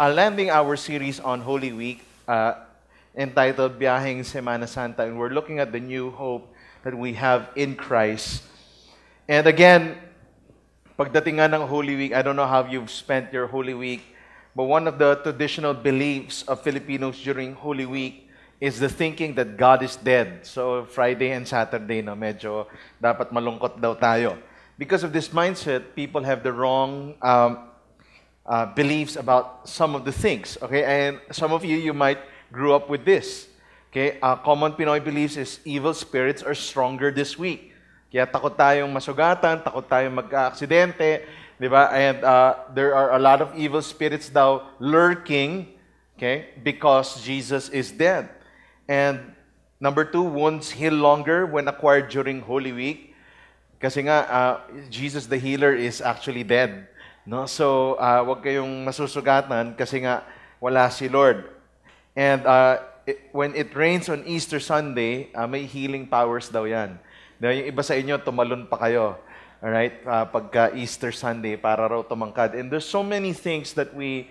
landing our series on Holy Week entitled Biyaheng Semana Santa, and we're looking at the new hope that we have in Christ. And again, pagdating nga ng Holy Week, I don't know how you've spent your Holy Week, but one of the traditional beliefs of Filipinos during Holy Week is the thinking that God is dead. So Friday and Saturday, no, medyo dapat malungkot daw tayo. Because of this mindset, people have the wrong beliefs about some of the things. Okay, and some of you might grew up with this. Okay, common Pinoy beliefs is evil spirits are stronger this week. Kaya takot tayong masugatan, takot tayong magka-aksidente, di ba? And there are a lot of evil spirits daw lurking, okay, because Jesus is dead. And number 2, wounds heal longer when acquired during Holy Week. Kasi nga, Jesus the healer is actually dead. No? So, wag kayong masusugatan kasi nga wala si Lord. And when it rains on Easter Sunday, may healing powers daw yan. Yung iba sa inyo, tumalon pa kayo. Alright? Pagka Easter Sunday, para raw tumangkad. And there's so many things that we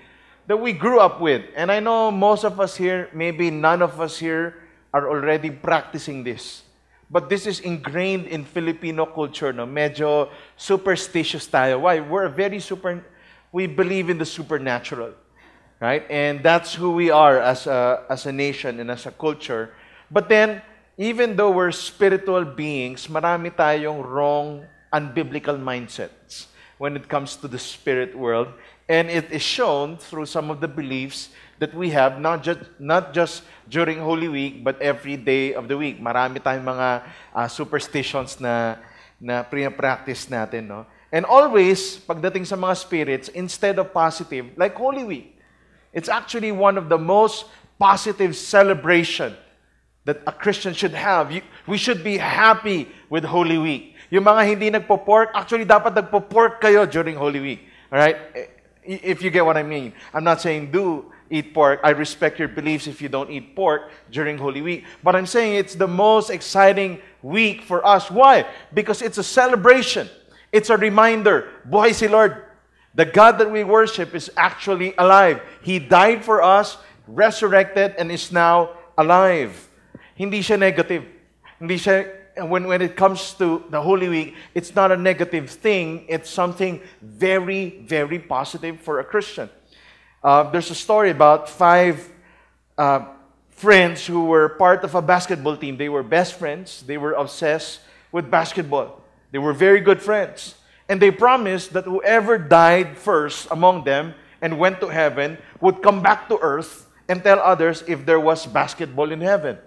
grew up with. And I know most of us here, maybe none of us here, are already practicing this. But this is ingrained in Filipino culture. No? Medyo superstitious tayo. Why? We believe in the supernatural. Right? And that's who we are as a nation and as a culture. But then, even though we're spiritual beings, marami tayong wrong, unbiblical mindsets when it comes to the spirit world. And it is shown through some of the beliefs that we have, not just during Holy Week, but every day of the week. Marami tayong mga superstitions na practice natin. No? And always, pagdating sa mga spirits, instead of positive, like Holy Week, it's actually one of the most positive celebration that a Christian should have. We should be happy with Holy Week. Yung mga hindi nagpo-pork, actually dapat nagpo-pork kayo during Holy Week. Alright? If you get what I mean. I'm not saying do eat pork. I respect your beliefs if you don't eat pork during Holy Week. But I'm saying it's the most exciting week for us. Why? Because it's a celebration. It's a reminder. Buhay si Lord. The God that we worship is actually alive. He died for us, resurrected, and is now alive. Hindi siya negative. Hindi siya, when it comes to the Holy Week, it's not a negative thing. It's something very, very positive for a Christian. There's a story about 5 friends who were part of a basketball team. They were best friends. They were obsessed with basketball. They were very good friends. And they promised that whoever died first among them and went to heaven would come back to earth and tell others if there was basketball in heaven.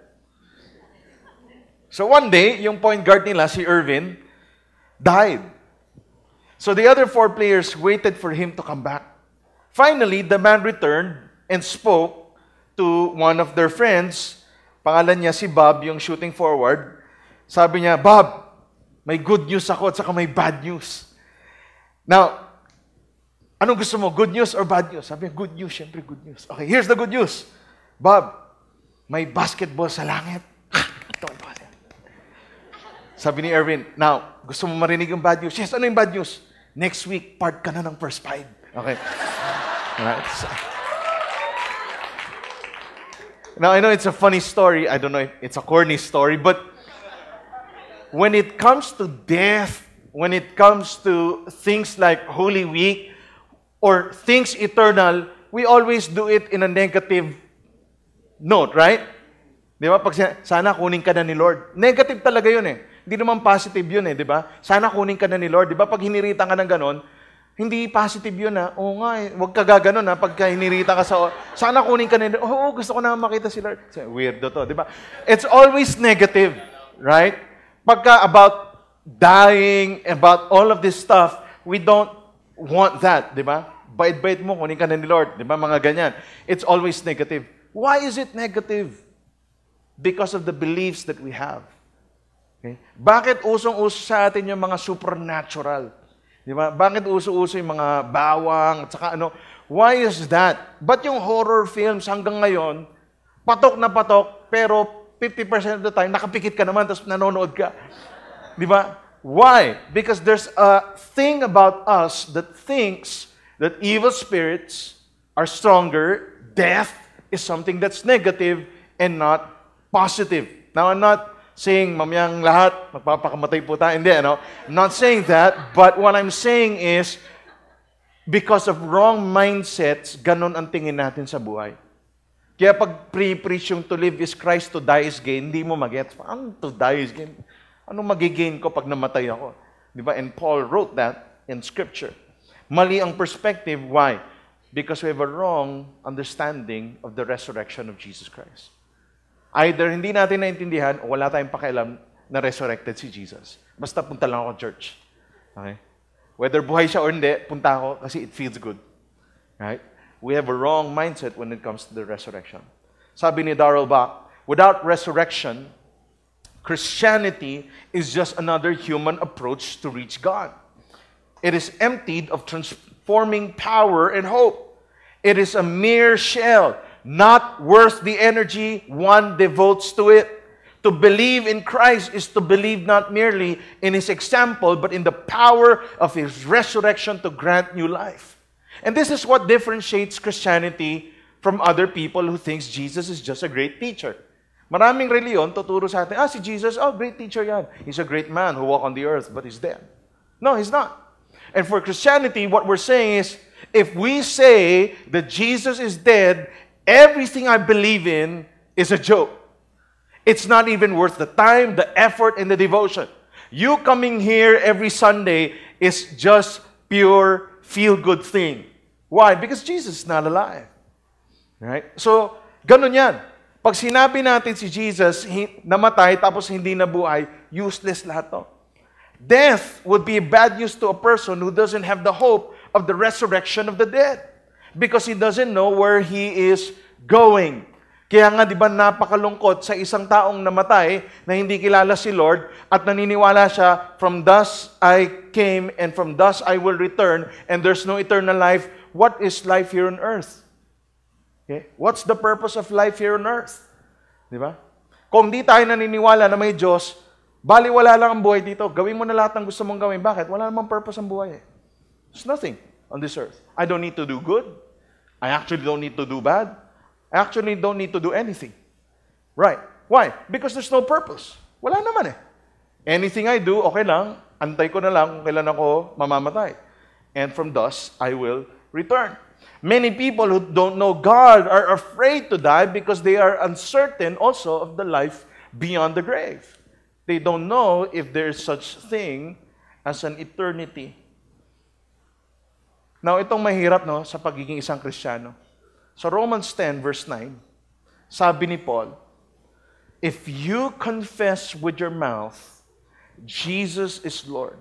So one day, yung point guard nila, si Irvin, died. So the other 4 players waited for him to come back. Finally, the man returned and spoke to one of their friends. Pangalan niya si Bob, yung shooting forward. Sabi niya, Bob, may good news ako at saka may bad news. Now, anong gusto mo? Good news or bad news? Sabi niya, good news. Siyempre, good news. Okay, here's the good news. Bob, may basketball sa langit. Sabi ni Erwin, now, gusto mo marinig yung bad news? Yes, ano yung bad news? Next week, part ka na ng first 5. Okay. Alright. So, now, I know it's a funny story. I don't know if it's a corny story, but when it comes to death, when it comes to things like Holy Week or things eternal, we always do it in a negative note, right? Di ba? Pag sana kunin ka na ni Lord. Negative talaga yun eh. Hindi naman positive yun eh, di ba? Sana kunin ka na ni Lord. Di ba? Pag hinirita ka ng ganon, hindi positive yun ha. Oo nga eh. Huwag ka gaganon ha. Pagka hinirita ka sana kunin ka na ni Lord. Oo, gusto ko na makita si Lord. Weirdo to, di ba? It's always negative, right? Pagka about dying, about all of this stuff, we don't want that, di ba? Bait-bait mo, kunin ka na ni Lord. Di ba? Mga ganyan. It's always negative. Why is it negative? Because of the beliefs that we have. Okay? Bakit usong-uso sa atin yung mga supernatural? Di ba? Bakit uso-uso yung mga bawang at saka ano? Why is that? But yung horror films hanggang ngayon, patok na patok, pero 50% of the time, nakapikit ka naman, tapos nanonood ka. Di ba? Why? Because there's a thing about us that thinks that evil spirits are stronger, death is something that's negative and not positive. Now, I'm not saying mamayang lahat, magpapakamatay po tayo. Hindi, ano? I'm not saying that, but what I'm saying is, because of wrong mindsets, ganun ang tingin natin sa buhay. Kaya pag pre-preach yung to live is Christ, to die is gain, hindi mo mag-get. Ano to die is gain? Ano magigain ko pag namatay ako? Diba? And Paul wrote that in Scripture. Mali ang perspective. Why? Because we have a wrong understanding of the resurrection of Jesus Christ. Either hindi natin naintindihan o wala tayong pakialam na resurrected si Jesus. Basta punta lang ako church. Okay? Whether buhay siya or hindi, punta ako kasi it feels good. Right? We have a wrong mindset when it comes to the resurrection. Sabi ni Darrell Bach, without resurrection, Christianity is just another human approach to reach God. It is emptied of transforming power and hope. It is a mere shell, not worth the energy one devotes to it. To believe in Christ is to believe not merely in His example, but in the power of His resurrection to grant new life. And this is what differentiates Christianity from other people who thinks Jesus is just a great teacher. Maraming reliyon tuturo sa atin, si Jesus, great teacher yan. He's a great man who walked on the earth, but He's dead. No, He's not. And for Christianity, what we're saying is, if we say that Jesus is dead, everything I believe in is a joke. It's not even worth the time, the effort, and the devotion. You coming here every Sunday is just pure feel-good thing. Why? Because Jesus is not alive. Right? So, ganun yan. Pag sinabi natin si Jesus namatay tapos hindi nabuhay, useless lahat to. Death would be bad news to a person who doesn't have the hope of the resurrection of the dead because he doesn't know where he is going. Kaya nga, di ba, napakalungkot sa isang taong namatay na hindi kilala si Lord at naniniwala siya, from thus I came and from thus I will return and there's no eternal life. What is life here on earth? Okay? What's the purpose of life here on earth? Di ba? Kung di tayo naniniwala na may Diyos, baliwala lang ang buhay dito. Gawin mo na lahat ng gusto mong gawin. Bakit? Wala namang purpose ang buhay eh. There's nothing on this earth. I don't need to do good. I actually don't need to do bad. I actually don't need to do anything. Right. Why? Because there's no purpose. Wala naman eh. Anything I do, okay lang. Antay ko na lang kung kailan ako mamamatay. And from thus, I will return. Many people who don't know God are afraid to die because they are uncertain also of the life beyond the grave. They don't know if there is such thing as an eternity. Now, itong mahirap no, sa pagiging isang Kristiyano. Sa Romans 10 verse 9, sabi ni Paul, if you confess with your mouth, Jesus is Lord,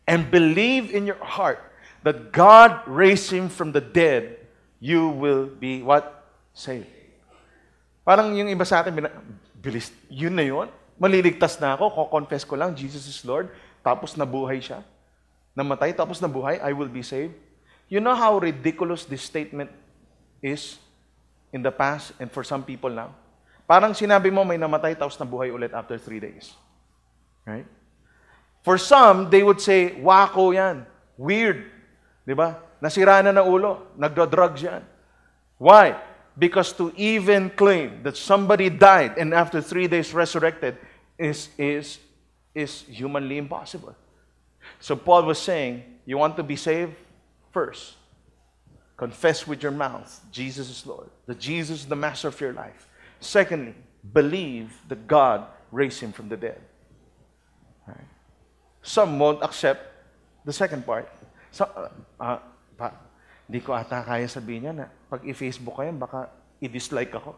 and believe in your heart that God raised Him from the dead, you will be what? Saved. Parang yung iba sa atin, bilis, yun na yun. Maliligtas na ako, ko-confess ko lang, Jesus is Lord, tapos nabuhay siya. Namatay, tapos nabuhay, I will be saved. You know how ridiculous this statement is in the past and for some people now? Parang sinabi mo may namatay tapos nabuhay ulit after 3 days. Right? For some, they would say, wako yan. Weird. Diba? Nasira na ng ulo. Nagda-drugs yan. Why? Because to even claim that somebody died and after 3 days resurrected is humanly impossible. So Paul was saying, you want to be saved? First, confess with your mouth, Jesus is Lord. That Jesus is the master of your life. Secondly, believe that God raised Him from the dead. Right? Some won't accept the second part. So, hindi ko ata kaya sabihin niya na pag i-Facebook ko yan, baka i-dislike ako.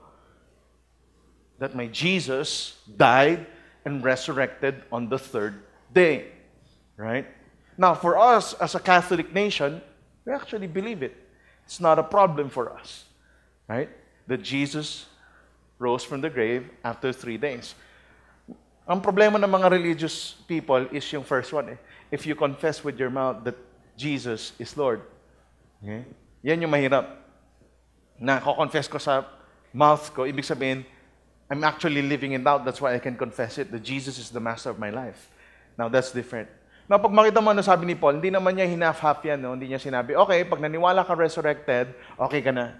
That my Jesus died and resurrected on the third day. Right? Now, for us as a Catholic nation, we actually believe it. It's not a problem for us. Right? That Jesus rose from the grave after 3 days. Ang problema ng mga religious people is yung first one. If you confess with your mouth that Jesus is Lord. Okay? Yan yung mahirap. Na ko-confess ko sa mouth ko, ibig sabihin, I'm actually living in doubt. That's why I can confess it, that Jesus is the master of my life. Now, that's different. Na pag makita mo ano sabi ni Paul, hindi naman niya hinaf-half yan. No? Hindi niya sinabi, okay, pag naniwala ka resurrected, okay ka na.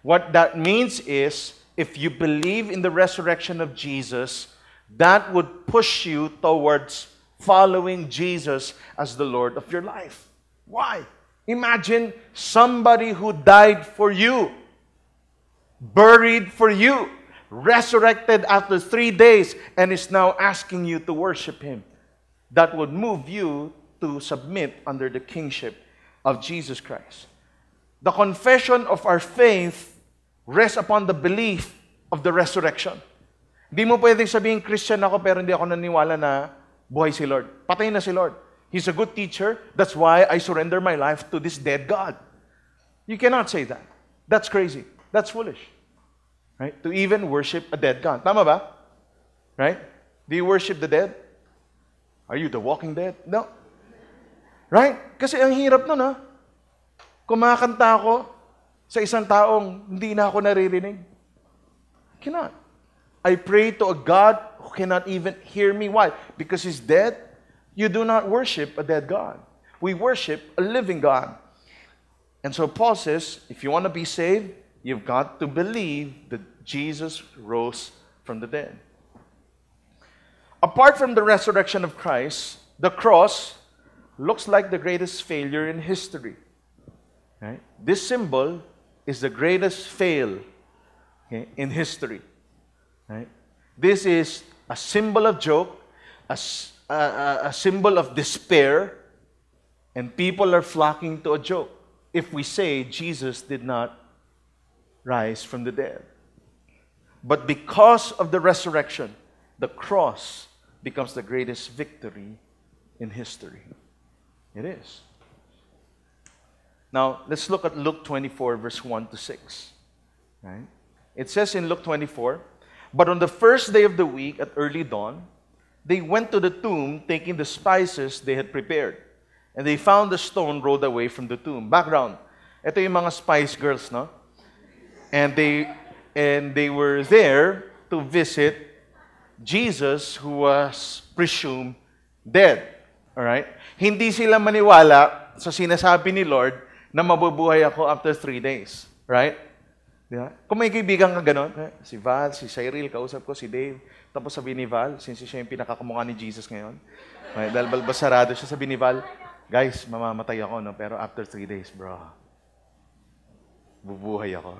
What that means is, if you believe in the resurrection of Jesus, that would push you towards following Jesus as the Lord of your life. Why? Imagine somebody who died for you, buried for you, resurrected after 3 days, and is now asking you to worship Him. That would move you to submit under the kingship of Jesus Christ. The confession of our faith rests upon the belief of the resurrection. Hindi mo pwedeng sabihin, Christian ako pero hindi ako naniwala na buhay si Lord. Patay na si Lord. He's a good teacher. That's why I surrender my life to this dead God. You cannot say that. That's crazy. That's foolish. Right? To even worship a dead God. Tama ba? Right? Do you worship the dead? Are you the walking dead? No. Right? Kasi ang hirap nun, ha? Kumakanta ako sa isang taong hindi na ako naririnig. I cannot. I pray to a God who cannot even hear me. Why? Because He's dead. You do not worship a dead God. We worship a living God. And so Paul says, if you want to be saved, you've got to believe that Jesus rose from the dead. Apart from the resurrection of Christ, the cross looks like the greatest failure in history. Right? This symbol is the greatest fail, okay, in history. Right? This is a symbol of joke, a symbol of despair, and people are flocking to a joke if we say Jesus did not rise from the dead. But because of the resurrection, the cross becomes the greatest victory in history. It is. Now, let's look at Luke 24, verse 1 to 6. Right? It says in Luke 24, but on the first day of the week at early dawn, they went to the tomb taking the spices they had prepared. And they found the stone rolled away from the tomb. Background. Ito yung mga Spice Girls, no? And they were there to visit Jesus, who was presumed dead. Alright? Hindi sila maniwala sa sinasabi ni Lord na mabubuhay ako after 3 days. Right? Diba? Kung may kaibigan ka ganon, si Val, si Cyril, kausap ko, si Dave, tapos sabi ni Val, since siya yung pinakakamukha ni Jesus ngayon, dahil balbasarado siya, sabi ni Val, guys, mamamatay ako, no? Pero after 3 days, bro, bubuhay ako.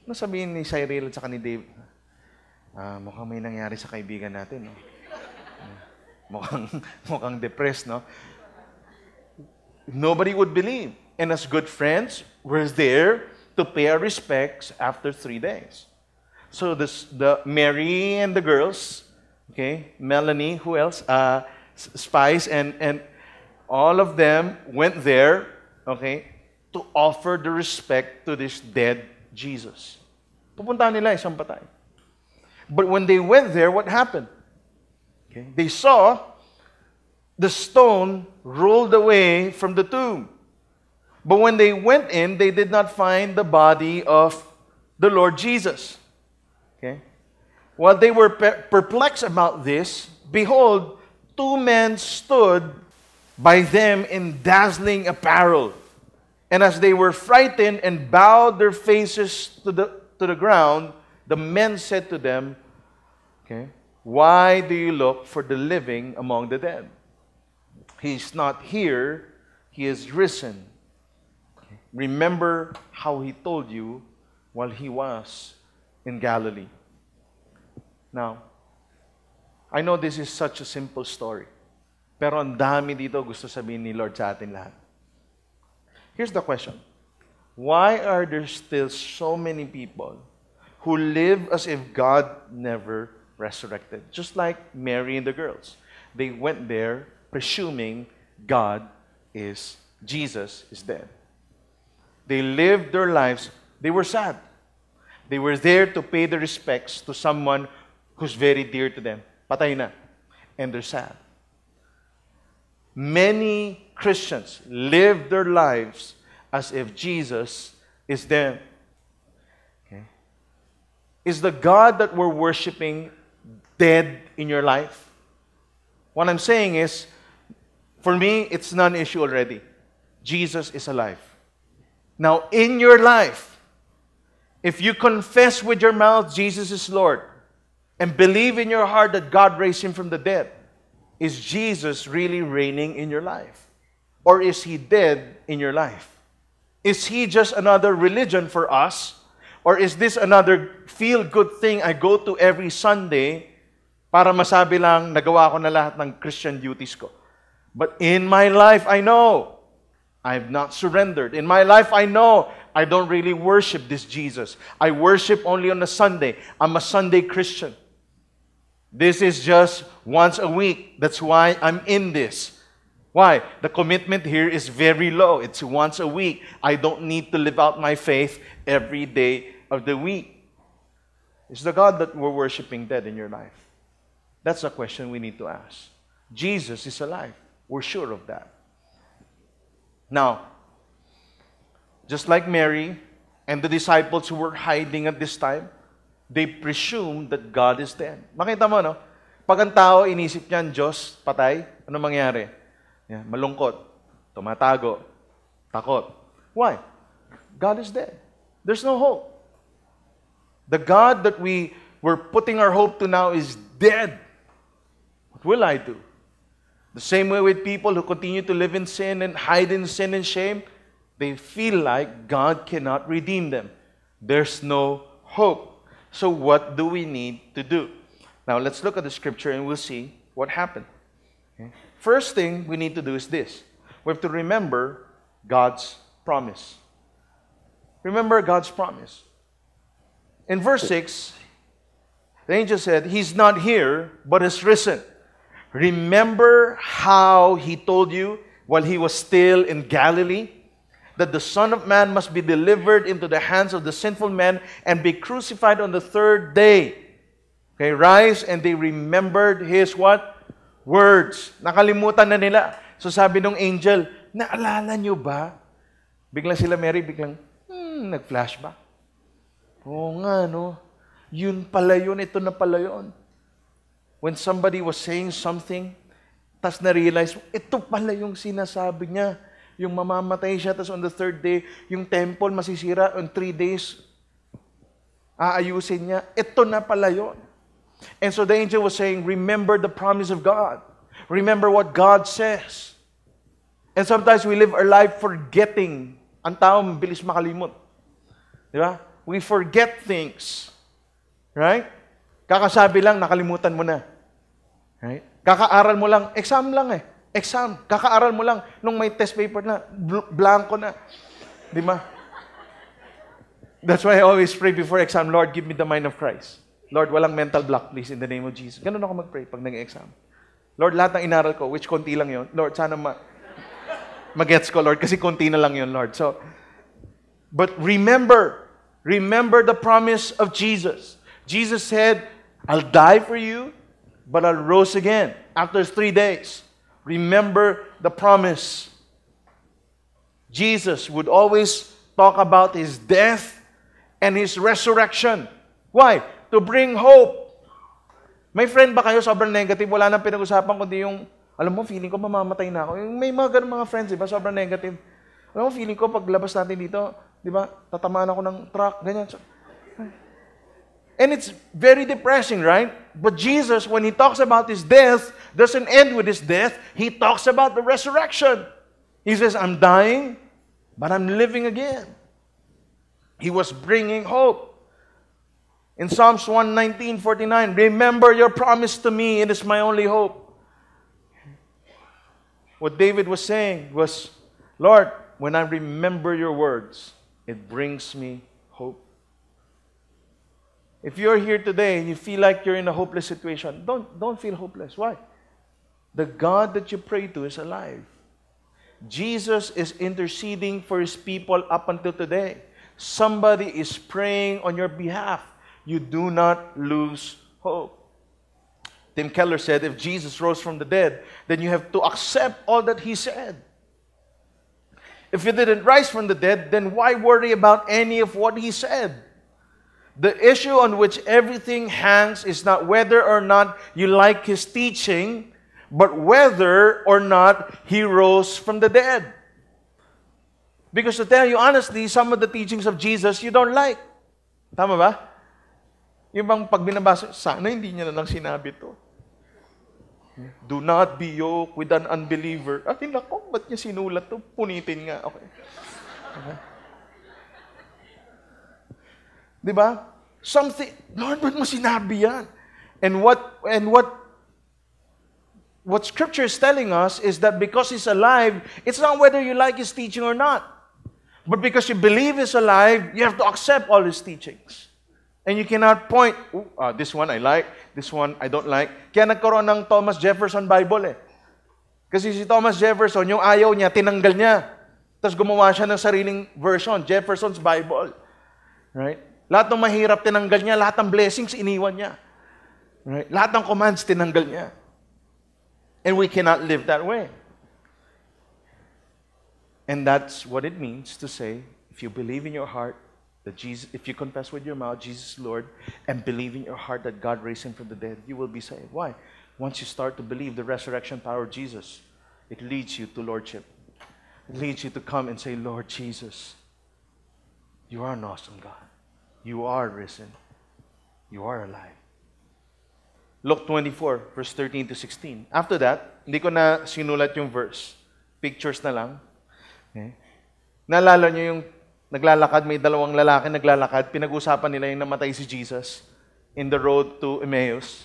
Ano sabihin ni Cyril at saka ni Dave? Mukhang may nangyari sa kaibigan natin, no? Mukhang depressed, no? Nobody would believe. And as good friends, we're there to pay our respects after 3 days. So the Mary and the girls, okay, Melanie, who else? Spice and all of them went there, okay, to offer the respect to this dead Jesus. Pupuntahan nila isang patay. But when they went there, what happened? Okay, they saw the stone rolled away from the tomb. But when they went in, they did not find the body of the Lord Jesus. Okay? While they were perplexed about this, behold, 2 men stood by them in dazzling apparel. And as they were frightened and bowed their faces to the ground, the men said to them, okay, why do you look for the living among the dead? He is not here, He is risen. Okay. Remember how He told you while He was in Galilee. Now, I know this is such a simple story. Pero ang dami dito gusto sabihin ni Lord sa atin lahat. Here's the question. Why are there still so many people who live as if God never resurrected? Just like Mary and the girls. They went there presuming Jesus is dead. They lived their lives, they were sad. They were there to pay the respects to someone who's very dear to them. Patay na. And they're sad. Many Christians live their lives as if Jesus is dead. Okay? Is the God that we're worshiping dead in your life? What I'm saying is, For me, it's non-issue already. Jesus is alive. Now, in your life, if you confess with your mouth Jesus is Lord and believe in your heart that God raised Him from the dead, is Jesus really reigning in your life? Or is He dead in your life? Is He just another religion for us? Or is this another feel-good thing I go to every Sunday para masabi lang, nagawa ko na lahat ng Christian duties ko? But in my life, I know I've not surrendered. In my life, I know I don't really worship this Jesus. I worship only on a Sunday. I'm a Sunday Christian. This is just once a week. That's why I'm in this. Why? The commitment here is very low. It's once a week. I don't need to live out my faith every day of the week. Is the God that we're worshiping dead in your life? That's a question we need to ask. Jesus is alive. We're sure of that. Now, just like Mary and the disciples who were hiding at this time, they presumed that God is dead. Makita mo, no? Pag ang tao inisip niyan, Diyos, patay, ano mangyari? Yeah, malungkot, tumatago, takot. Why? God is dead. There's no hope. The God that we were putting our hope to now is dead. What will I do? The same way with people who continue to live in sin and hide in sin and shame, they feel like God cannot redeem them. There's no hope. So what do we need to do? Now let's look at the scripture and we'll see what happened. Okay? First thing we need to do is this. We have to remember God's promise. Remember God's promise. In verse 6, the angel said, He's not here, but has risen. Remember how He told you while He was still in Galilee that the Son of Man must be delivered into the hands of the sinful men and be crucified on the third day. Okay, rise, and they remembered His what? Words. Nakalimutan na nila. So sabi ng angel, naalala nyo ba? Biglang sila Mary, biglang, nag-flashback. Oo nga, no? Yun pala yun, ito na pala yun. When somebody was saying something, tas na-realize, ito pala yung sinasabi niya. Yung mamamatay siya, tas on the third day, yung temple masisira, on 3 days, aayusin niya. Ito na pala yun. And so the angel was saying, remember the promise of God. Remember what God says. And sometimes we live our life forgetting. Ang tao mabilis makalimot. Di ba? We forget things. Right? Kakasabi lang, nakalimutan mo na. Right? Kakaaral mo lang, exam lang eh. Exam. Kakaaral mo lang, nung may test paper na, blanco na. Di ba? That's why I always pray before exam, Lord, give me the mind of Christ. Lord, walang mental block, please, in the name of Jesus. Ganun ako mag-pray pag nag-exam. Lord, lahat ng inaral ko, which konti lang yon, Lord, sana mag-gets ko, Lord, kasi konti na lang yon, Lord. So, but remember the promise of Jesus. Jesus said, I'll die for you, but I'll rise again after 3 days. Remember the promise. Jesus would always talk about His death and His resurrection. Why? To bring hope. May friend ba kayo sobrang negative? Wala nang pinag-usapan kundi yung, alam mo, feeling ko mamamatay na ako. Yung may mga ganun mga friends, diba? Sobrang negative. Alam mo, feeling ko paglabas natin dito, diba? Tatamaan ako ng truck, ganyan. And it's very depressing, right? But Jesus, when He talks about His death, doesn't end with His death. He talks about the resurrection. He says, I'm dying, but I'm living again. He was bringing hope. In Psalms 119:49, remember your promise to me, it is my only hope. What David was saying was, Lord, when I remember your words, it brings me hope. If you're here today and you feel like you're in a hopeless situation, don't feel hopeless. Why? The God that you pray to is alive. Jesus is interceding for His people up until today. Somebody is praying on your behalf. You do not lose hope. Tim Keller said, if Jesus rose from the dead, then you have to accept all that He said. If He didn't rise from the dead, then why worry about any of what He said? The issue on which everything hangs is not whether or not you like His teaching, but whether or not He rose from the dead. Because to tell you honestly, some of the teachings of Jesus you don't like. Tama ba? Yung bang pag binabasa, sana hindi niya na lang sinabi to. Do not be yoked with an unbeliever. Ay, nako, ba't niya sinulat to? Punitin nga. Okay. Diba? Something, Lord, ba't mo sinabi yan? And what Scripture is telling us is that because He's alive, it's not whether you like His teaching or not. But because you believe He's alive, you have to accept all His teachings. And you cannot point, this one I like, this one I don't like. Kaya nagkaroon ng Thomas Jefferson Bible eh. Kasi si Thomas Jefferson, yung ayaw niya, tinanggal niya. Tapos gumawa siya ng sariling version, Jefferson's Bible. Right? Lahat ng mahirap tinanggal niya, lahat ng blessings iniwan niya. Right? Lahat ng commands tinanggal niya. And we cannot live that way. And that's what it means to say, if you believe in your heart that Jesus, if you confess with your mouth Jesus is Lord, and believe in your heart that God raised Him from the dead, you will be saved. Why? Once you start to believe the resurrection power of Jesus, it leads you to lordship. It leads you to come and say, Lord Jesus, you are an awesome God. You are risen. You are alive. Luke 24, verse 13 to 16. After that, hindi ko na sinulat yung verse. Pictures na lang. Okay. Naalala nyo yung naglalakad, may dalawang lalaki naglalakad, pinag-usapan nila yung namatay si Jesus in the road to Emmaus.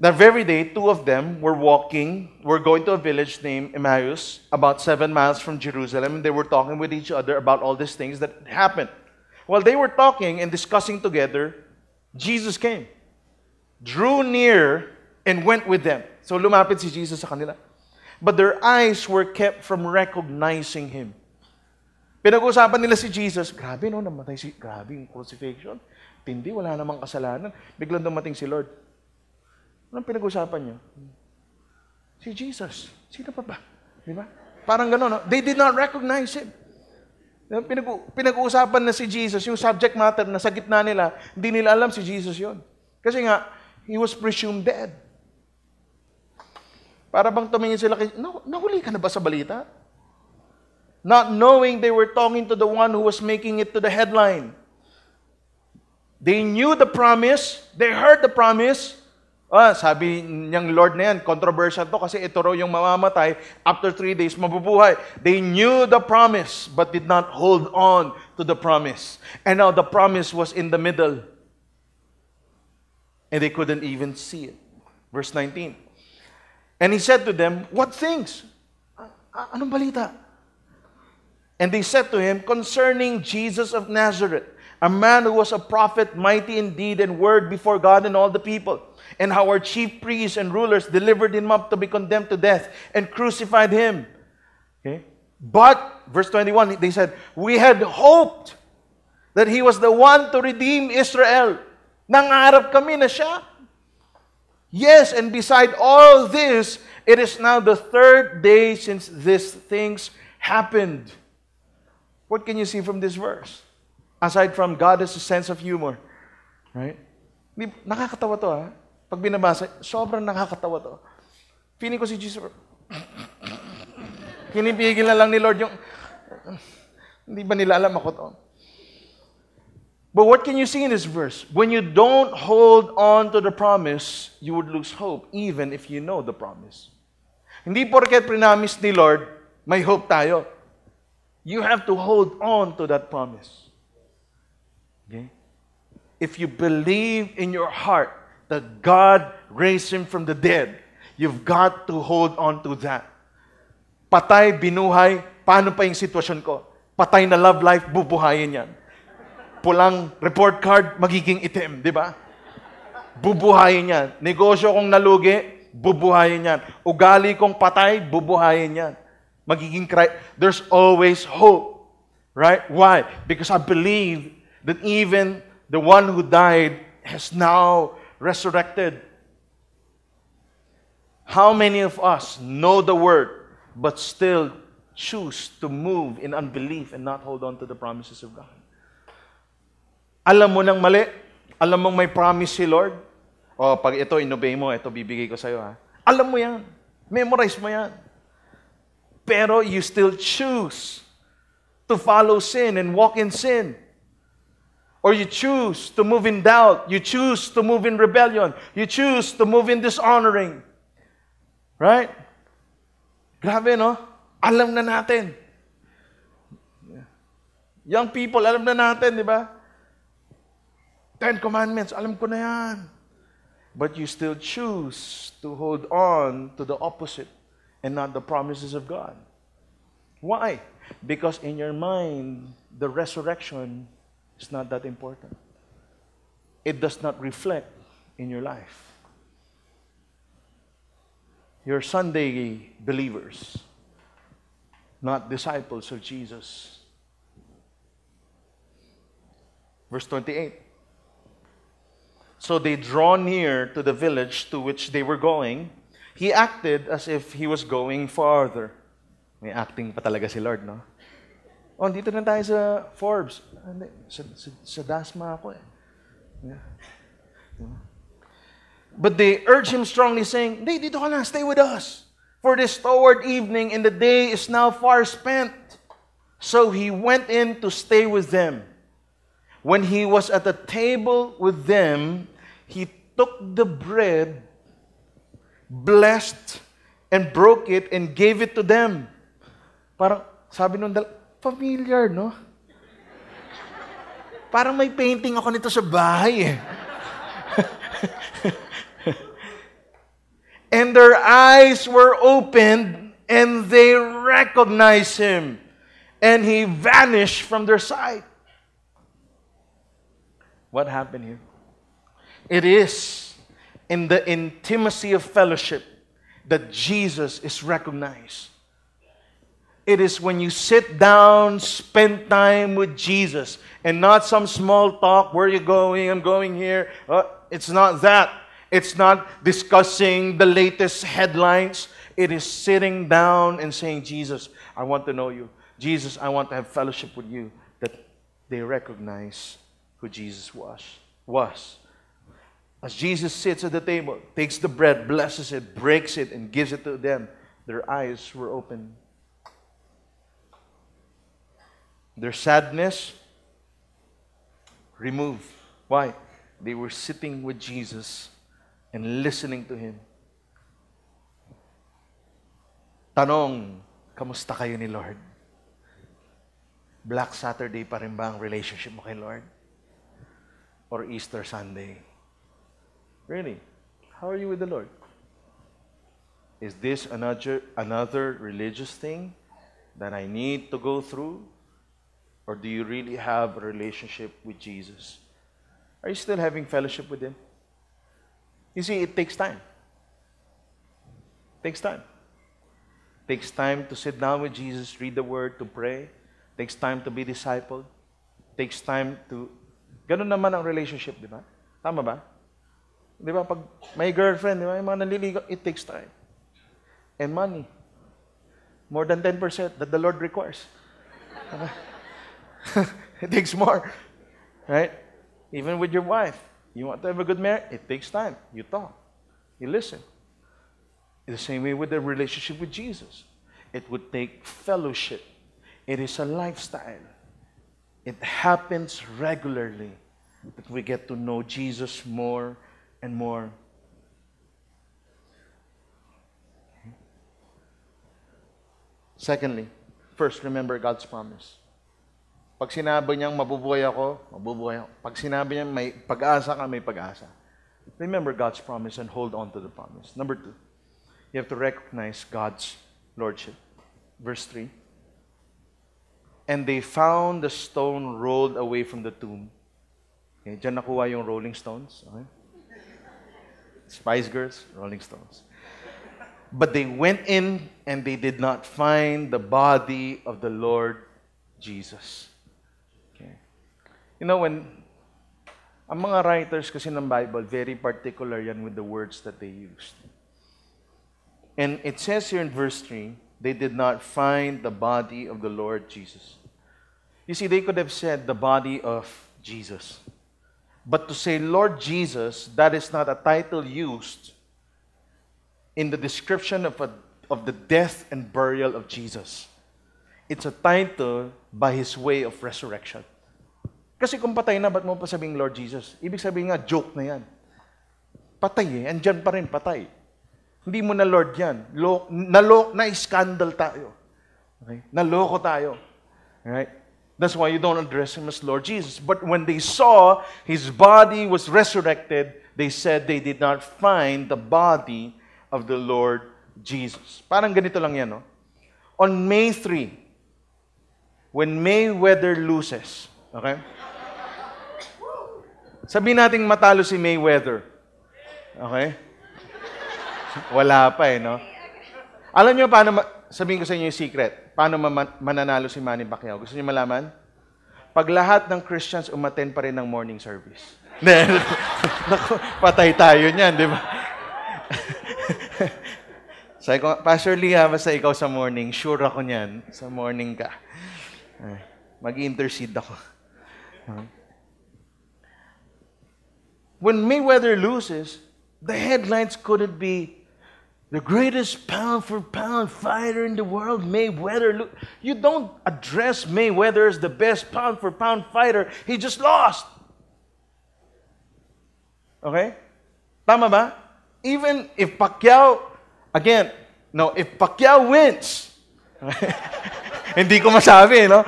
That very day, two of them were going to a village named Emmaus, about 7 miles from Jerusalem, and they were talking with each other about all these things that happened. While they were talking and discussing together, Jesus came, drew near, and went with them. So lumapit si Jesus sa kanila. But their eyes were kept from recognizing Him. Pinag-usapan nila si Jesus, grabe no, grabe yung crucifixion. Tindi, wala namang kasalanan. Biglang dumating si Lord. Anong pinag-usapan niyo? Si Jesus. Sino pa ba? Di ba? Parang gano'n, no? They did not recognize Him. Pinag-uusapan na si Jesus, yung subject matter na sa gitna nila, hindi nila alam si Jesus yon. Kasi nga, He was presumed dead. Para bang tumingin sila, nahuli ka na ba sa balita? Not knowing they were talking to the one who was making it to the headline. They knew the promise, they heard the promise. Sabi niyang Lord na yan, controversial to kasi ito raw yung mamamatay, after 3 days mabubuhay. They knew the promise but did not hold on to the promise. And now the promise was in the middle. And they couldn't even see it. Verse 19. And He said to them, what things? Anong balita? And they said to Him, concerning Jesus of Nazareth, a man who was a prophet, mighty in deed and word before God and all the people, and how our chief priests and rulers delivered Him up to be condemned to death and crucified Him. Okay? But, verse 21, they said, we had hoped that He was the one to redeem Israel. Nangarap kami na Siya. Yes, and beside all this, it is now the 3rd day since these things happened. What can you see from this verse? Aside from God has a sense of humor. Right? Nakakatawa to ha. Pag binabasa, sobrang nakakatawa to. Feeling ko si Jesus, pinipigil na lang ni Lord yung, hindi ba nila alam ako to? But what can you see in this verse? When you don't hold on to the promise, you would lose hope, even if you know the promise. Hindi porket prinamis ni Lord, may hope tayo. You have to hold on to that promise. Okay? If you believe in your heart that God raised Him from the dead, you've got to hold on to that. Patay, binuhay, paano pa yung sitwasyon ko? Patay na love life, bubuhayin yan. Pulang report card, magiging itim, di ba? Bubuhayin yan. Negosyo kong nalugi, bubuhayin yan. Ugali kong patay, bubuhayin yan. Magiging there's always hope. Right? Why? Because I believe that even the one who died has now resurrected. How many of us know the Word but still choose to move in unbelief and not hold on to the promises of God? Alam mo nang mali, alam mong may promise si Lord, pag ito inobey mo, ito bibigay ko sa'yo ha. Alam mo yan. Memorize mo yan. Pero you still choose to follow sin and walk in sin. Or you choose to move in doubt. You choose to move in rebellion. You choose to move in dishonoring. Right? Grabe, no? Alam na natin. Young people, alam na natin, di ba? 10 Commandments, alam ko na yan. But you still choose to hold on to the opposite and not the promises of God. Why? Because in your mind, the resurrection is not that important. It does not reflect in your life. You're Sunday believers, not disciples of Jesus. Verse 28. So they draw near to the village to which they were going. He acted as if he was going farther. May acting pa talaga si Lord, no? Oh, dito na tayo sa Forbes. Sa Dasma ako eh. Yeah. But they urge him strongly, saying, "Hey, dito ka na, stay with us. For this toward evening, and the day is now far spent." So he went in to stay with them. When he was at the table with them, he took the bread, blessed, and broke it, and gave it to them. Parang, sabi nung familiar, no? Parang may painting ako nito sa bahay, eh. And their eyes were opened, and they recognized him, and he vanished from their sight. What happened here? It is in the intimacy of fellowship that Jesus is recognized. It is when you sit down, spend time with Jesus, and not some small talk, where are you going? I'm going here. It's not that. It's not discussing the latest headlines. It is sitting down and saying, Jesus, I want to know you. Jesus, I want to have fellowship with you. That they recognize who Jesus was. As Jesus sits at the table, takes the bread, blesses it, breaks it, and gives it to them, their eyes were open. Their sadness removed. Why? They were sitting with Jesus and listening to Him. Tanong, kamusta kayo ni Lord? Black Saturday pa rin ba ang relationship mo kay Lord? Or Easter Sunday? Really? How are you with the Lord? Is this another religious thing that I need to go through? Or do you really have a relationship with Jesus? Are you still having fellowship with Him? You see, it takes time. It takes time. It takes time to sit down with Jesus, read the Word, to pray. It takes time to be discipled. It takes time to... Ganun naman ang relationship, di ba? Tama ba? Di ba? Pag may girlfriend, di ba? Yung mga naliligaw, it takes time. And money. More than 10% that the Lord requires. It takes more. Right? Even with your wife. You want to have a good marriage? It takes time. You talk. You listen. In the same way with the relationship with Jesus. It would take fellowship. It is a lifestyle. It happens regularly that we get to know Jesus more and more. Secondly, first, remember God's promise. Pag sinabi niyang mabubuhay ako, mabubuhay ako. Pag sinabi niyang may pag-asa ka, may pag-asa. Remember God's promise and hold on to the promise. Number 2, you have to recognize God's lordship. Verse 3. And they found the stone rolled away from the tomb. Okay, diyan nakuha yung Rolling Stones. Okay? Spice Girls, Rolling Stones. But they went in and they did not find the body of the Lord Jesus. Okay. You know, when ang mga writers kasi ng Bible, very particular yan with the words that they used. And it says here in verse 3, they did not find the body of the Lord Jesus. You see, they could have said the body of Jesus. But to say Lord Jesus, that is not a title used in the description of the death and burial of Jesus. It's a title by His way of resurrection. Kasi kung patay na, ba't mo pa sabing Lord Jesus? Ibig sabihin nga, joke na yan. Patay eh. Andyan pa rin, patay. Hindi mo na Lord yan. Na-scandal tayo. Okay? Naloko tayo. Right? That's why you don't address Him as Lord Jesus. But when they saw His body was resurrected, they said they did not find the body of the Lord Jesus. Parang ganito lang yan, no? On May 3, when Mayweather loses, okay? Sabihin nating matalo si Mayweather. Okay? Wala pa eh, no? Alam niyo paano, sabihin ko sa inyo yung secret, paano mananalo si Manny Pacquiao? Gusto niyo malaman? Pag lahat ng Christians umattend pa rin ng morning service. Naku, patay tayo niyan, di ba? Sabi ko, Pastor Lee, basta ikaw sa morning, sure ako niyan, sa morning ka. Mag-intercede ako. When Mayweather loses, the headlines couldn't be the greatest pound-for-pound fighter in the world, Mayweather. You don't address Mayweather as the best pound-for-pound fighter. He just lost. Okay? Tama ba? Even if Pacquiao, again, no, if Pacquiao wins, hindi ko masabi, no?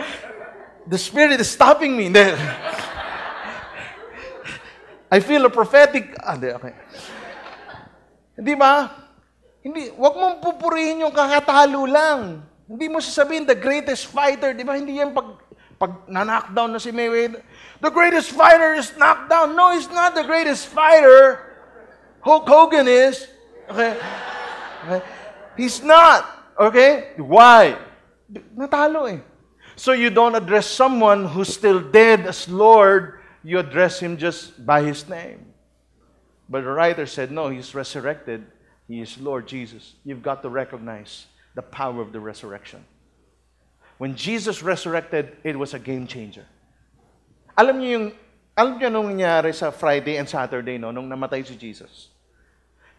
The Spirit is stopping me. I feel a prophetic... okay. Hindi ba? Hindi, wag mong pupurihin yung kakatalo lang. Hindi mo sasabihin, the greatest fighter. Di ba? Hindi yan pag na-knockdown na si Mayweather. The greatest fighter is knocked down. No, he's not the greatest fighter. Hulk Hogan is. Okay? He's not. Okay? Why? Natalo eh. So you don't address someone who's still dead as Lord. You address Him just by His name. But the writer said, no, He's resurrected. He is Lord Jesus. You've got to recognize the power of the resurrection. When Jesus resurrected, it was a game changer. Alam niyo nung nangyari sa Friday and Saturday, no, nung namatay si Jesus.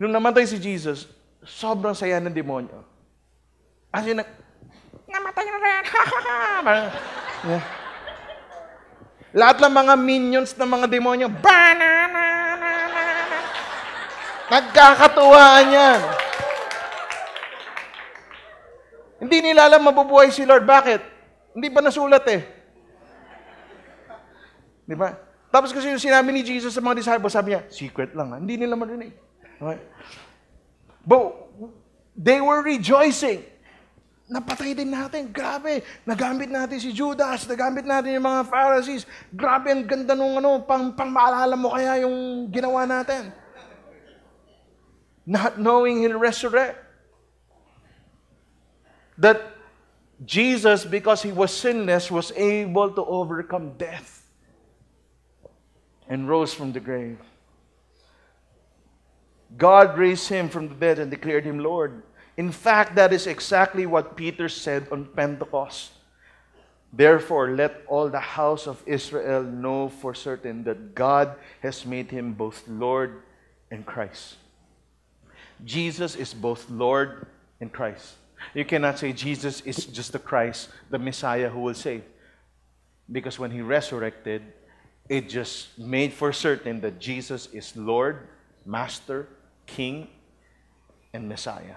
Nung namatay si Jesus, sobrang saya ng demonyo. As in, namatay na rin. Yeah. Lahat ng mga minions ng mga demonyo, nagkakatuwaan yan. Hindi nila alam mabubuhay si Lord. Bakit? Hindi pa nasulat eh. Di ba? Tapos kasi yung sinabi ni Jesus sa mga disciples, sabi niya, secret lang. Hindi nila marinig. Okay? But they were rejoicing. Napatay din natin. Grabe. Nagamit natin si Judas. Nagamit natin yung mga Pharisees. Grabe, ang ganda nung pang maalala mo kaya yung ginawa natin. Not knowing He'll resurrect. That Jesus, because He was sinless, was able to overcome death and rose from the grave. God raised Him from the dead and declared Him Lord. In fact, that is exactly what Peter said on Pentecost. Therefore, let all the house of Israel know for certain that God has made Him both Lord and Christ. Jesus is both Lord and Christ. You cannot say Jesus is just the Christ, the Messiah who will save. Because when He resurrected, it just made for certain that Jesus is Lord, Master, King, and Messiah.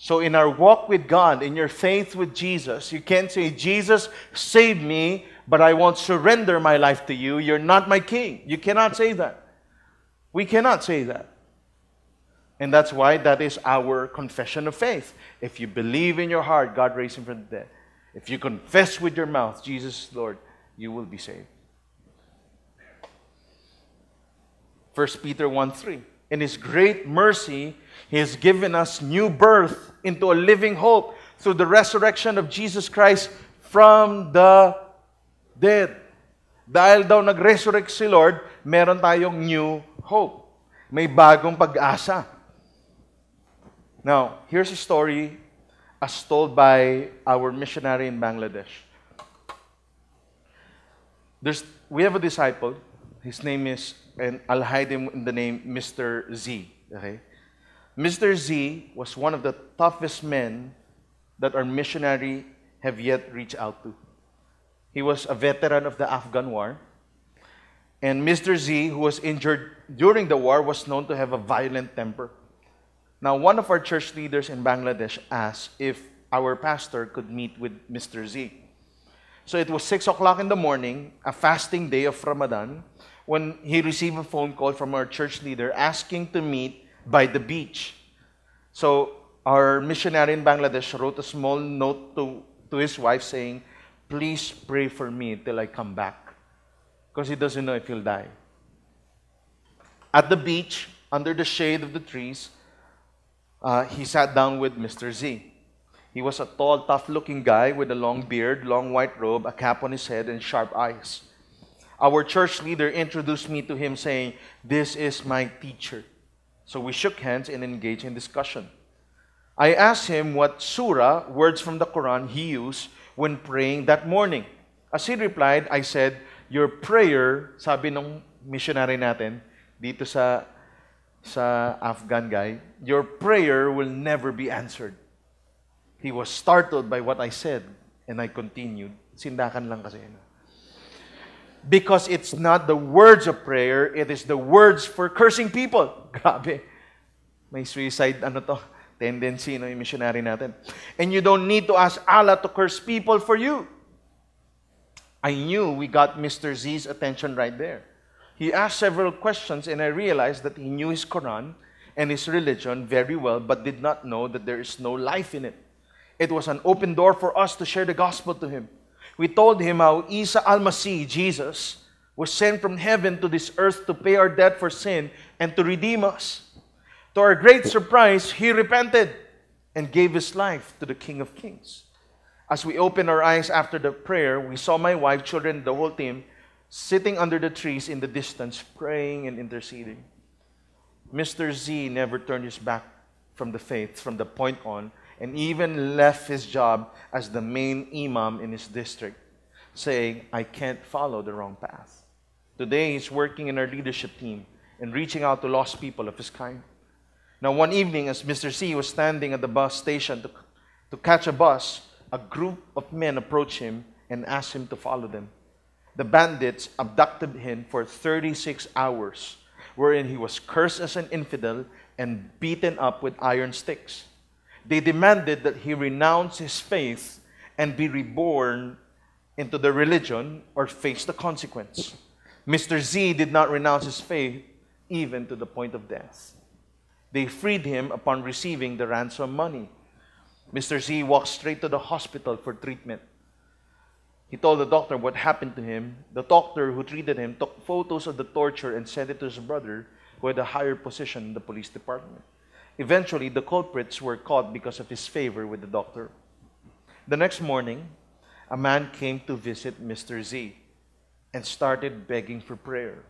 So in our walk with God, in your faith with Jesus, you can't say, Jesus, save me, but I won't surrender my life to you. You're not my king. You cannot say that. We cannot say that. And that's why that is our confession of faith. If you believe in your heart, God raised Him from the dead. If you confess with your mouth, Jesus is Lord, you will be saved. 1 Peter 1:3. In His great mercy, He has given us new birth into a living hope through the resurrection of Jesus Christ from the dead. Dahil daw nag-resurrect si Lord, meron tayong new hope. May bagong pag-asa. Now, here's a story as told by our missionary in Bangladesh. We have a disciple. His name is, and I'll hide him in the name Mr. Z. Okay? Mr. Z was one of the toughest men that our missionary have yet reached out to. He was a veteran of the Afghan war. And Mr. Z, who was injured during the war, was known to have a violent temper. Now, one of our church leaders in Bangladesh asked if our pastor could meet with Mr. Z. So it was 6 o'clock in the morning, a fasting day of Ramadan, when he received a phone call from our church leader asking to meet by the beach. So our missionary in Bangladesh wrote a small note to his wife saying, "Please pray for me till I come back," because he doesn't know if he'll die. At the beach, under the shade of the trees, he sat down with Mr. Z. He was a tall, tough-looking guy with a long beard, long white robe, a cap on his head, and sharp eyes. Our church leader introduced me to him saying, "This is my teacher." So we shook hands and engaged in discussion. I asked him what surah, words from the Quran, he used when praying that morning. As he replied, I said, "Your prayer," sabi ng missionary natin, dito sa Afghan guy, "your prayer will never be answered." He was startled by what I said, and I continued. Sindakan lang kasi. Because it's not the words of prayer, it is the words for cursing people. Grabe. May suicide, tendency, yung missionary natin. And you don't need to ask Allah to curse people for you. I knew we got Mr. Z's attention right there. He asked several questions, and I realized that he knew his Quran and his religion very well, but did not know that there is no life in it. It was an open door for us to share the gospel to him. We told him how Isa al-Masih, Jesus, was sent from heaven to this earth to pay our debt for sin and to redeem us. To our great surprise, he repented and gave his life to the King of Kings. As we opened our eyes after the prayer, we saw my wife, children, the whole team, sitting under the trees in the distance, praying and interceding. Mr. Z never turned his back from the faith from the point on, and even left his job as the main imam in his district, saying, "I can't follow the wrong path." Today, he's working in our leadership team and reaching out to lost people of his kind. Now, one evening, as Mr. Z was standing at the bus station to catch a bus, a group of men approached him and asked him to follow them. The bandits abducted him for 36 hours, wherein he was cursed as an infidel and beaten up with iron sticks. They demanded that he renounce his faith and be reborn into the religion or face the consequence. Mr. Z did not renounce his faith even to the point of death. They freed him upon receiving the ransom money. Mr. Z walked straight to the hospital for treatment. He told the doctor what happened to him. The doctor who treated him took photos of the torture and sent it to his brother, who had a higher position in the police department. Eventually, the culprits were caught because of his favor with the doctor. The next morning, a man came to visit Mr. Z and started begging for prayer.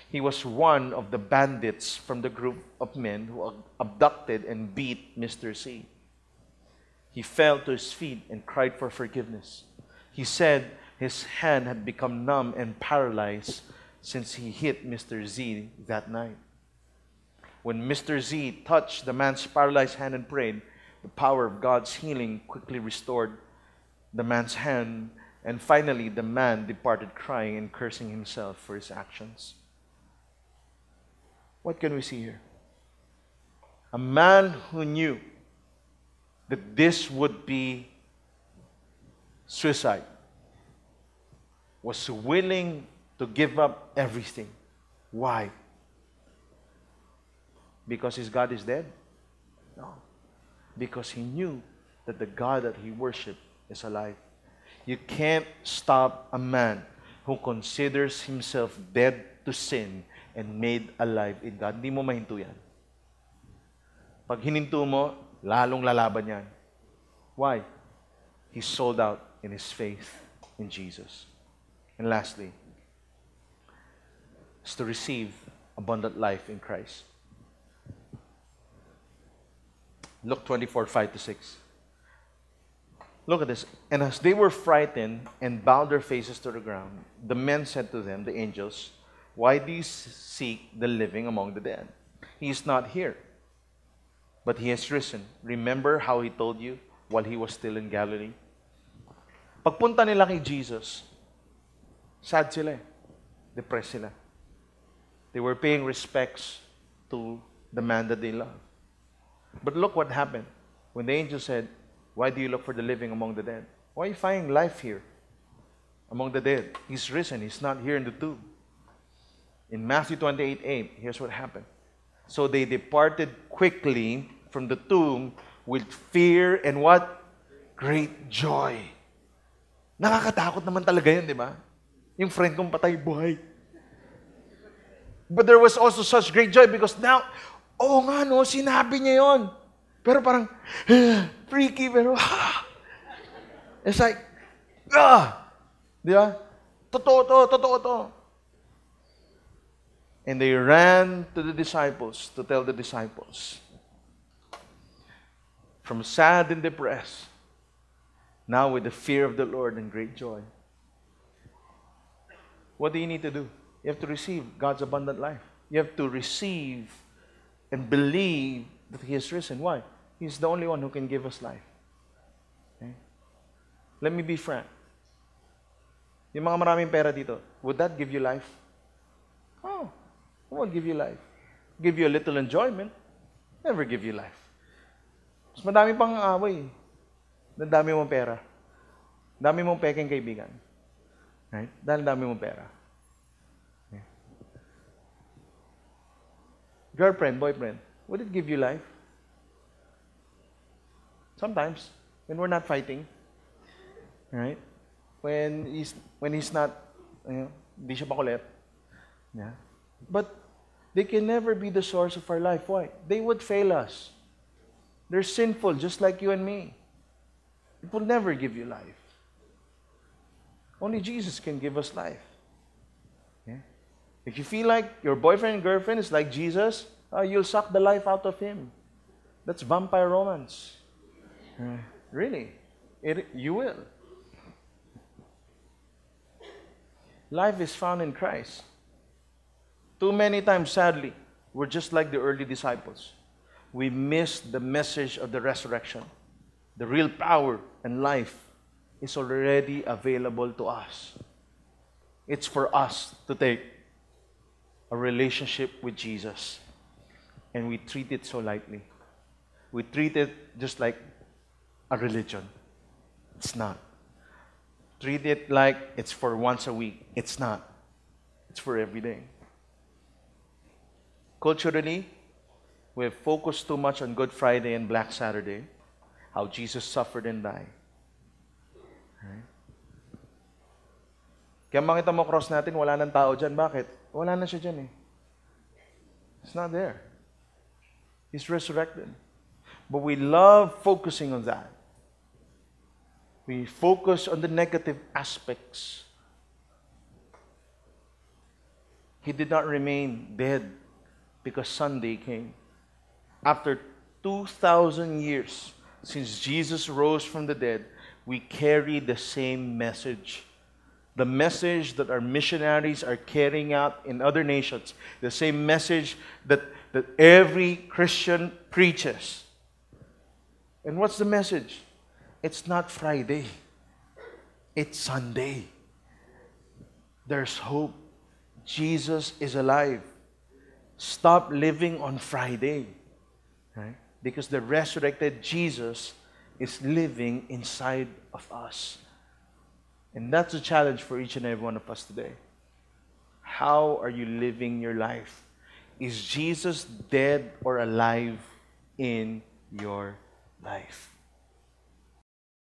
He was one of the bandits from the group of men who abducted and beat Mr. Z. He fell to his feet and cried for forgiveness. He said his hand had become numb and paralyzed since he hit Mr. Z that night. When Mr. Z touched the man's paralyzed hand and prayed, the power of God's healing quickly restored the man's hand, and finally the man departed crying and cursing himself for his actions. What can we see here? A man who knew that this would be suicide was willing to give up everything. Why? Because his God is dead? No. Because he knew that the God that he worshiped is alive. You can't stop a man who considers himself dead to sin and made alive in God. Hindi mo mahinto yan. Pag hininto mo, lalong lalaban yan. Why? He sold out in his faith in Jesus. And lastly, is to receive abundant life in Christ. Luke 24, 5-6. Look at this. And as they were frightened and bowed their faces to the ground, the men said to them, the angels, "Why do you seek the living among the dead? He is not here, but He has risen. Remember how He told you while He was still in Galilee? Pagpunta nila kay Jesus, sad sila eh. Depressed sila. They were paying respects to the man that they love. But look what happened. When the angel said, why do you look for the living among the dead? Why are you finding life here among the dead? He's risen. He's not here in the tomb. In Matthew 28:8, here's what happened. So they departed quickly from the tomb with fear and what? Great joy. Nakakatakot naman talaga yun, di ba? Yung friend kong patay, buhay. But there was also such great joy because now, nga no, sinabi niya yon. Pero parang, freaky, pero, it's like, di ba? Totoo to. And they ran to the disciples to tell the disciples. From sad and depressed, now with the fear of the Lord and great joy. What do you need to do? You have to receive God's abundant life. You have to receive and believe that He is risen. Why? He's the only one who can give us life. Okay? Let me be frank. Yung mga maraming pera dito, would that give you life? Oh, it won't give you life. Give you a little enjoyment. Never give you life. Mas madami pang away. Dami mong pera. Dami mong peking kaibigan. Right? Dahil dami mong pera. Okay. Girlfriend, boyfriend, would it give you life? Sometimes, when we're not fighting, right? When he's not, hindi siya makulit. Yeah. But they can never be the source of our life. Why? They would fail us. They're sinful, just like you and me. It will never give you life. Only Jesus can give us life. Yeah? If you feel like your boyfriend and girlfriend is like Jesus, you'll suck the life out of him. That's vampire romance. Really. You will. Life is found in Christ. Too many times, sadly, we're just like the early disciples. We missed the message of the resurrection. The real power and life is already available to us. It's for us to take a relationship with Jesus. And we treat it so lightly. We treat it just like a religion. It's not. Treat it like it's for once a week. It's not. It's for every day. Culturally, we have focused too much on Good Friday and Black Saturday, how Jesus suffered and died. Right? Kaya makita mo cross natin, wala nang tao dyan. Bakit? Wala na siya dyan eh. It's not there. He's resurrected. But we love focusing on that. We focus on the negative aspects. He did not remain dead because Sunday came. After 2,000 years since Jesus rose from the dead, we carry the same message. The message that our missionaries are carrying out in other nations. The same message that every Christian preaches. And what's the message? It's not Friday. It's Sunday. There's hope. Jesus is alive. Stop living on Friday. Right? Because the resurrected Jesus is living inside of us. And that's a challenge for each and every one of us today. How are you living your life? Is Jesus dead or alive in your life?